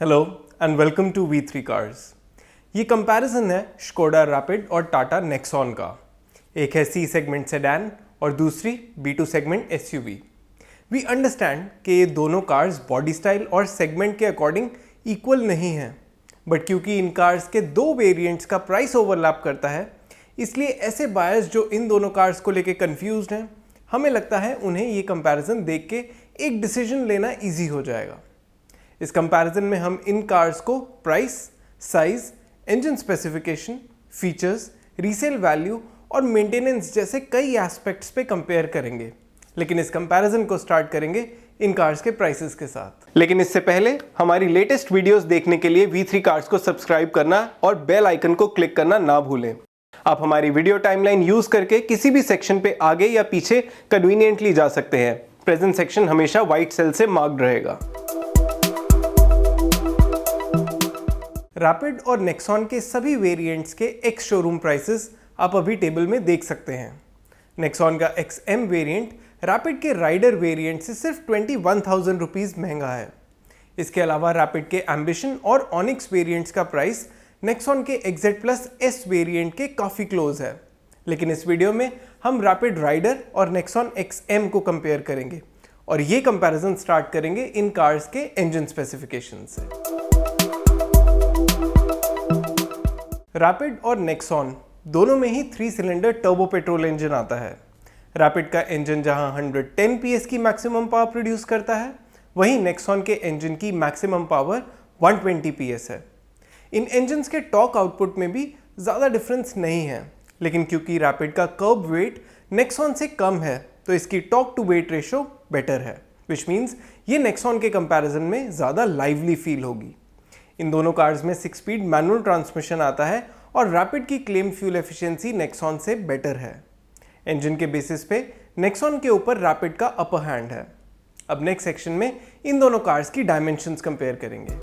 Hello and welcome to V3 cars. ये comparison है Skoda Rapid और टाटा नेक्सॉन का। एक है C सेगमेंट सेडान और दूसरी B2 segment SUV। We understand कि ये दोनों कार्स बॉडी स्टाइल और सेगमेंट के अकॉर्डिंग इक्वल नहीं हैं, बट क्योंकि इन कार्स के दो वेरिएंट्स का प्राइस ओवरलैप करता है, इसलिए ऐसे बायर्स जो इन दोनों कार्स को लेके कंफ्यूज्ड हैं, हमें लगता है उन्हें ये कंपैरिजन देख के एक डिसीजन लेना ईजी हो जाएगा। इस कंपैरिजन में हम इन कार्स को price, size, engine specification, features, resale value और मेंटेनेंस जैसे कई एस्पेक्ट्स पे कंपेयर करेंगे। लेकिन इस कंपैरिजन को स्टार्ट करेंगे इन कार्स के प्राइसेस के साथ। लेकिन इससे पहले हमारी लेटेस्ट वीडियोस देखने के लिए V3 कार्स को सब्सक्राइब करना और बेल आइकन को क्लिक करना ना भूलें। आप हमारी वीडियो टाइमलाइन यूज करके किसी भी सेक्शन पे आगे या पीछे कन्वीनियंटली जा सकते हैं। प्रेजेंट सेक्शन हमेशा व्हाइट सेल से मार्क्ड रहेगा। रैपिड और नेक्सॉन के सभी वेरिएंट्स के एक्स शोरूम प्राइसेस आप अभी टेबल में देख सकते हैं। नेक्सॉन का XM वेरिएंट रैपिड के राइडर वेरिएंट से सिर्फ 21,000 रुपीज़ महंगा है। इसके अलावा रैपिड के एम्बिशन और ऑनिक्स वेरिएंट्स का प्राइस नेक्सॉन के XZ+ S वेरिएंट के काफ़ी क्लोज है। लेकिन इस वीडियो में हम रैपिड राइडर और नेक्सॉन XM को कंपेयर करेंगे और ये कंपैरिजन स्टार्ट करेंगे इन कार्स के इंजन स्पेसिफिकेशन से। रैपिड और नेक्सॉन दोनों में ही 3 सिलेंडर टर्बो पेट्रोल इंजन आता है। रैपिड का इंजन जहां 110 PS की मैक्सिमम पावर प्रोड्यूस करता है, वहीं नेक्सॉन के इंजन की मैक्सिमम पावर 120 PS है। इन इंजन्स के टॉर्क आउटपुट में भी ज़्यादा डिफरेंस नहीं है, लेकिन क्योंकि रैपिड का कर्ब वेट नेक्सॉन से कम है, तो इसकी torque to weight ratio better है, विच मीन्स ये नेक्सॉन के कंपैरिजन में ज़्यादा लाइवली फील होगी। इन दोनों कार्स में 6 स्पीड मैनुअल ट्रांसमिशन आता है और रैपिड की क्लेम फ्यूल एफिशिएंसी नेक्सॉन से बेटर है। इंजन के बेसिस पे नेक्सॉन के ऊपर रैपिड का अपर हैंड है। अब नेक्स्ट सेक्शन में इन दोनों कार्स की डायमेंशंस कंपेयर करेंगे।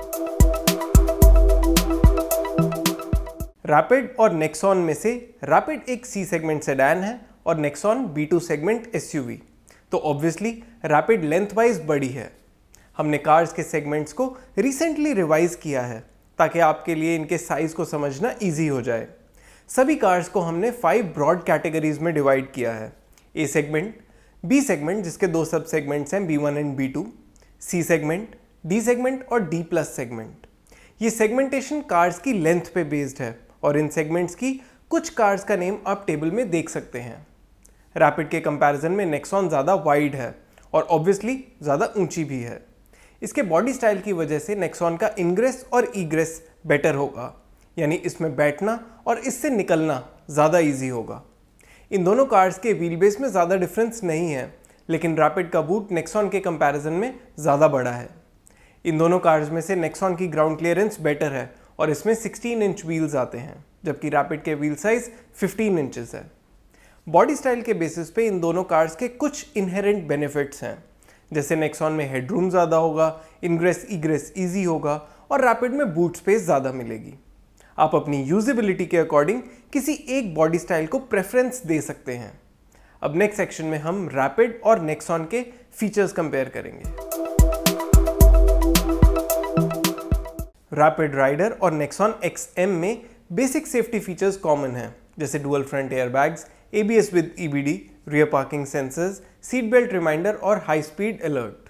रैपिड और नेक्सॉन में से रैपिड एक C सेगमेंट सेडान है और नेक्सॉन B2 सेगमेंट SUV, तो ऑब्वियसली रैपिड लेंथ वाइज बड़ी है। हमने कार्स के सेगमेंट्स को रिसेंटली रिवाइज किया है ताकि आपके लिए इनके साइज को समझना इजी हो जाए। सभी कार्स को हमने 5 ब्रॉड कैटेगरीज में डिवाइड किया है। A सेगमेंट, B सेगमेंट जिसके 2 सब सेगमेंट्स हैं B1 and B2, C segment, D segment और D+ सेगमेंट। ये सेगमेंटेशन कार्स की लेंथ पे बेस्ड है और इन सेगमेंट्स की कुछ कार्स का नेम आप टेबल में देख सकते हैं। रैपिड के कंपैरिजन में नेक्सॉन ज़्यादा वाइड है और ऑब्वियसली ज़्यादा ऊंची भी है। इसके बॉडी स्टाइल की वजह से नेक्सॉन का इनग्रेस और ईग्रेस बेटर होगा, यानी इसमें बैठना और इससे निकलना ज़्यादा इजी होगा। इन दोनों कार्स के व्हील बेस में ज़्यादा डिफरेंस नहीं है, लेकिन रैपिड का बूट नेक्सॉन के कंपैरिजन में ज़्यादा बड़ा है। इन दोनों कार्स में से नेक्सॉन की ग्राउंड क्लियरेंस बेटर है और इसमें 16 इंच व्हील्स आते हैं, जबकि रैपिड के व्हील साइज 15 इंचेस है। बॉडी स्टाइल के बेसिस पे इन दोनों कार्स के कुछ इनहेरेंट बेनिफिट्स हैं, जैसे नेक्सॉन में हेडरूम ज़्यादा होगा, इनग्रेस ईग्रेस ईजी होगा और रैपिड में बूट स्पेस ज़्यादा मिलेगी। आप अपनी यूजेबिलिटी के अकॉर्डिंग किसी एक बॉडी स्टाइल को प्रेफरेंस दे सकते हैं। अब नेक्स्ट सेक्शन में हम रैपिड और नेक्सॉन के फीचर्स कंपेयर करेंगे। रैपिड राइडर और नेक्सॉन XM में बेसिक सेफ्टी फीचर्स कॉमन हैं, जैसे dual front airbags, ABS with EBD, rear parking sensors, seat belt reminder और हाई स्पीड अलर्ट।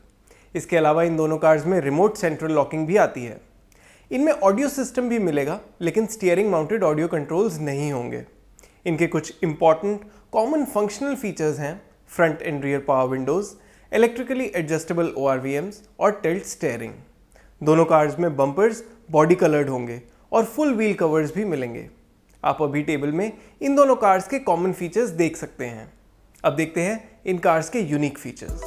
इसके अलावा इन दोनों कार्स में रिमोट सेंट्रल लॉकिंग भी आती है। इनमें ऑडियो सिस्टम भी मिलेगा, लेकिन स्टीयरिंग माउंटेड ऑडियो कंट्रोल्स नहीं होंगे। इनके कुछ इंपॉर्टेंट कॉमन फंक्शनल फीचर्स हैं front end rear power Windows, electrically adjustable ORVMs और टिल्ट स्टीयरिंग। दोनों कार्स में बम्पर्स बॉडी कलर्ड होंगे और फुल व्हील कवर्स भी मिलेंगे। आप अभी टेबल में इन दोनों कार्स के कॉमन फीचर्स देख सकते हैं। अब देखते हैं इन कार्स के यूनिक फीचर्स।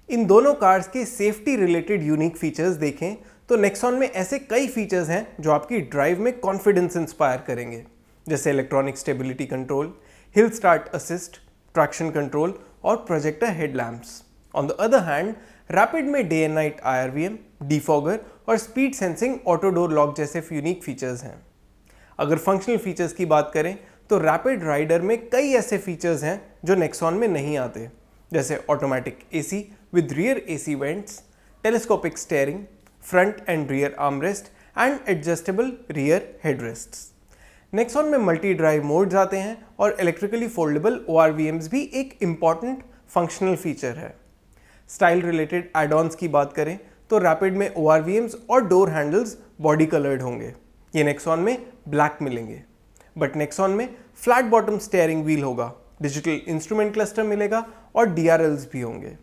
इन दोनों कार्स के सेफ्टी रिलेटेड यूनिक फीचर्स देखें तो नेक्सॉन में ऐसे कई फीचर्स हैं जो आपकी ड्राइव में कॉन्फिडेंस इंस्पायर करेंगे, जैसे electronic stability control, hill start assist, traction control और projector headlamps. On the other hand Rapid में day and night IRVM, defogger और speed sensing auto door lock जैसे यूनिक फीचर्स हैं। अगर फंक्शनल फीचर्स की बात करें तो रैपिड राइडर में कई ऐसे फीचर्स हैं जो नेक्सॉन में नहीं आते, जैसे automatic AC with rear AC vents, telescopic steering, front and rear armrest and adjustable rear headrests. Nexon में मल्टी ड्राइव मोड्स आते हैं और इलेक्ट्रिकली फोल्डेबल ORVMs भी एक इम्पॉर्टेंट फंक्शनल फीचर है। स्टाइल रिलेटेड एड-ऑन्स की बात करें तो रैपिड में ORVMs और डोर हैंडल्स बॉडी कलर्ड होंगे, ये नेक्सॉन में ब्लैक मिलेंगे। बट नेक्सॉन में फ्लैट बॉटम स्टीयरिंग व्हील होगा, डिजिटल इंस्ट्रूमेंट क्लस्टर मिलेगा और DRLs भी होंगे।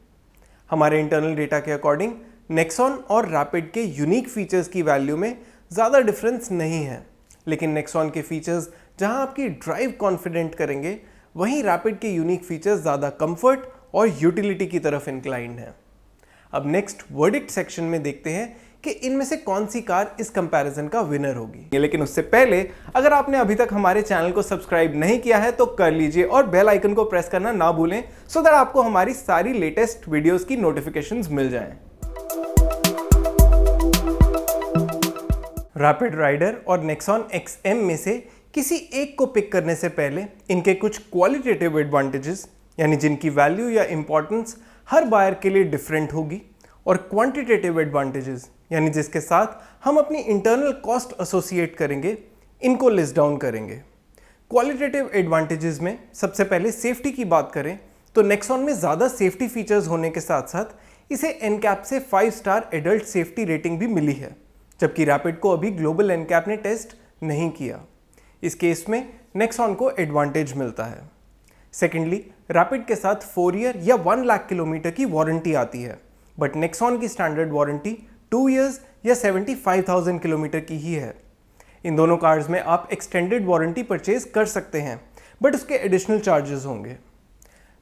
हमारे इंटरनल डेटा के अकॉर्डिंग नेक्सॉन और रैपिड के यूनिक फीचर्स की वैल्यू में ज़्यादा डिफरेंस नहीं है, लेकिन नेक्सॉन के फीचर्स जहां आपकी ड्राइव कॉन्फिडेंट करेंगे, वहीं रैपिड के यूनिक फीचर्स ज़्यादा कंफर्ट और यूटिलिटी की तरफ इंक्लाइंड हैं। अब नेक्स्ट वर्डिक्ट सेक्शन में देखते हैं कि इनमें से कौन सी कार इस कंपैरिजन का विनर होगी। लेकिन उससे पहले अगर आपने अभी तक हमारे चैनल को सब्सक्राइब नहीं किया है तो कर लीजिए और बेल आइकन को प्रेस करना ना भूलें, सो दैट आपको हमारी सारी लेटेस्ट वीडियोस की नोटिफिकेशंस मिल जाएं। रैपिड राइडर और नेक्सॉन XM में से किसी एक को पिक करने से पहले इनके कुछ क्वालिटेटिव एडवांटेजेस, यानी जिनकी वैल्यू या इंपॉर्टेंस हर बायर के लिए डिफरेंट होगी, और क्वांटिटेटिव एडवांटेजेस, यानी जिसके साथ हम अपनी इंटरनल कॉस्ट एसोसिएट करेंगे, इनको लिस्ट डाउन करेंगे। क्वालिटेटिव एडवांटेजेस में सबसे पहले सेफ्टी की बात करें तो नेक्सॉन में ज़्यादा सेफ्टी फीचर्स होने के साथ साथ इसे NCAP से 5 स्टार एडल्ट सेफ्टी रेटिंग भी मिली है, जबकि रैपिड को अभी ग्लोबल NCAP ने टेस्ट नहीं किया। इस केस में नेक्सॉन को एडवांटेज मिलता है। सेकेंडली, रैपिड के साथ 4 ईयर या 1 लाख किलोमीटर की वारंटी आती है, बट नेक्सॉन की स्टैंडर्ड वारंटी 2 इयर्स या 75,000 किलोमीटर की ही है। इन दोनों कार्स में आप एक्सटेंडेड वारंटी परचेज कर सकते हैं, बट उसके एडिशनल चार्जेस होंगे।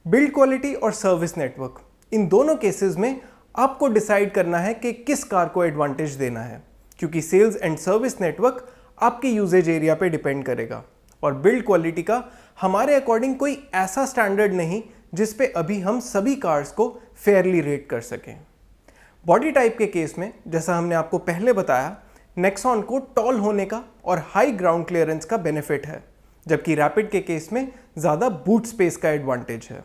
बिल्ड क्वालिटी और सर्विस नेटवर्क, इन दोनों केसेस में आपको डिसाइड करना है कि किस कार को एडवांटेज देना है, क्योंकि सेल्स एंड सर्विस नेटवर्क आपके यूजेज एरिया पे डिपेंड करेगा। और बिल्ड क्वालिटी का हमारे अकॉर्डिंग कोई ऐसा स्टैंडर्ड नहीं जिस पे अभी हम सभी कार्स को फेयरली रेट कर सकें। बॉडी टाइप के केस में, जैसा हमने आपको पहले बताया, नेक्सॉन को टॉल होने का और हाई ग्राउंड क्लियरेंस का बेनिफिट है, जबकि रैपिड के केस में ज़्यादा बूट स्पेस का एडवांटेज है।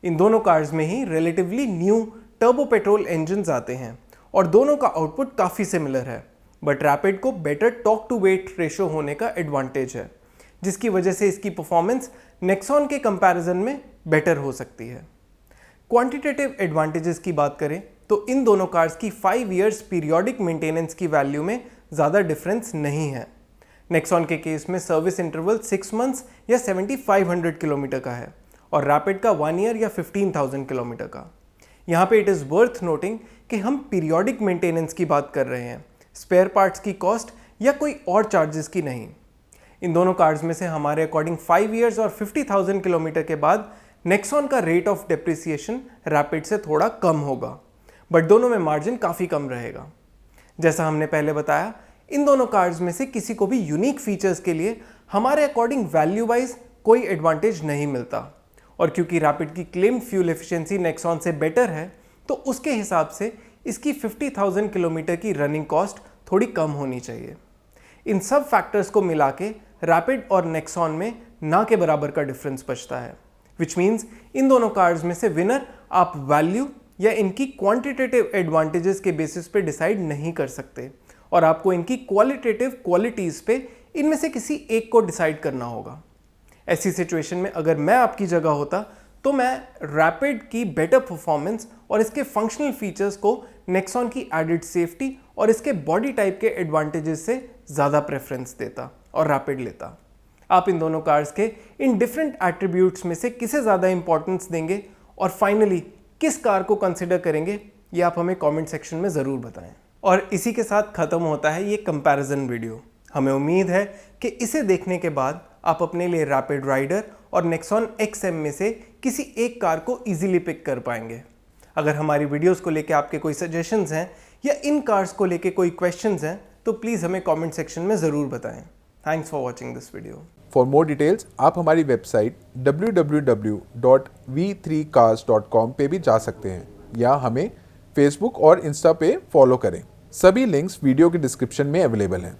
इन दोनों कार्स में ही relatively new turbo petrol engines आते हैं और दोनों का आउटपुट काफ़ी सिमिलर है, बट रैपिड को better torque to weight ratio होने का एडवांटेज है, जिसकी वजह से इसकी परफॉर्मेंस नेक्सॉन के कंपैरिजन में बेटर हो सकती है। क्वांटिटेटिव एडवांटेजेस की बात करें तो इन दोनों कार्स की 5 इयर्स पीरियोडिक मेंटेनेंस की वैल्यू में ज़्यादा डिफरेंस नहीं है। नेक्सॉन के केस में सर्विस इंटरवल 6 मंथ्स या 7500 किलोमीटर का है और रैपिड का 1 ईयर या 15,000 किलोमीटर का। यहाँ पे इट इज़ वर्थ नोटिंग कि हम पीरियोडिक मेंटेनेंस की बात कर रहे हैं, स्पेयर पार्ट्स की कॉस्ट या कोई और चार्जेस की नहीं। इन दोनों कार्स में से हमारे अकॉर्डिंग 5 इयर्स और 50,000 किलोमीटर के बाद नेक्सॉन का रेट ऑफ डेप्रिसिएशन रैपिड से थोड़ा कम होगा, बट दोनों में मार्जिन काफ़ी कम रहेगा। जैसा हमने पहले बताया, इन दोनों कार्स में से किसी को भी यूनिक फीचर्स के लिए हमारे अकॉर्डिंग वैल्यू वाइज कोई एडवांटेज नहीं मिलता, और क्योंकि रैपिड की क्लेम्ड फ्यूल एफिशिएंसी नेक्सॉन से बेटर है, तो उसके हिसाब से इसकी 50,000 किलोमीटर की रनिंग कॉस्ट थोड़ी कम होनी चाहिए। इन सब फैक्टर्स को मिला के रैपिड और नेक्सॉन में ना के बराबर का डिफरेंस बचता है, विच मीन्स इन दोनों कार्स में से विनर आप वैल्यू या इनकी क्वांटिटेटिव एडवांटेजेस के बेसिस पे डिसाइड नहीं कर सकते, और आपको इनकी क्वालिटेटिव क्वालिटीज़ पे इनमें से किसी एक को डिसाइड करना होगा। ऐसी सिचुएशन में अगर मैं आपकी जगह होता तो मैं रैपिड की बेटर परफॉर्मेंस और इसके फंक्शनल फीचर्स को नेक्सॉन की एडेड सेफ्टी और इसके बॉडी टाइप के एडवांटेजेस से ज़्यादा प्रेफरेंस देता और रैपिड लेता। आप इन दोनों कार्स के इन डिफरेंट एट्रीब्यूट्स में से किसे ज़्यादा इंपॉर्टेंस देंगे और फाइनली किस कार को कंसिडर करेंगे, ये आप हमें कमेंट सेक्शन में ज़रूर बताएं। और इसी के साथ ख़त्म होता है ये कंपैरिजन वीडियो। हमें उम्मीद है कि इसे देखने के बाद आप अपने लिए रैपिड राइडर और नेक्सॉन XM में से किसी एक कार को इजीली पिक कर पाएंगे। अगर हमारी वीडियोस को लेके आपके कोई सजेशंस हैं या इन कार्स को लेके कोई क्वेश्चंस हैं तो प्लीज़ हमें कमेंट सेक्शन में ज़रूर बताएं। Thanks for watching this video. For more details आप हमारी वेबसाइट www.v3cars.com पे भी जा सकते हैं या हमें फेसबुक और इंस्टा पे फॉलो करें। सभी लिंक्स वीडियो के डिस्क्रिप्शन में अवेलेबल हैं।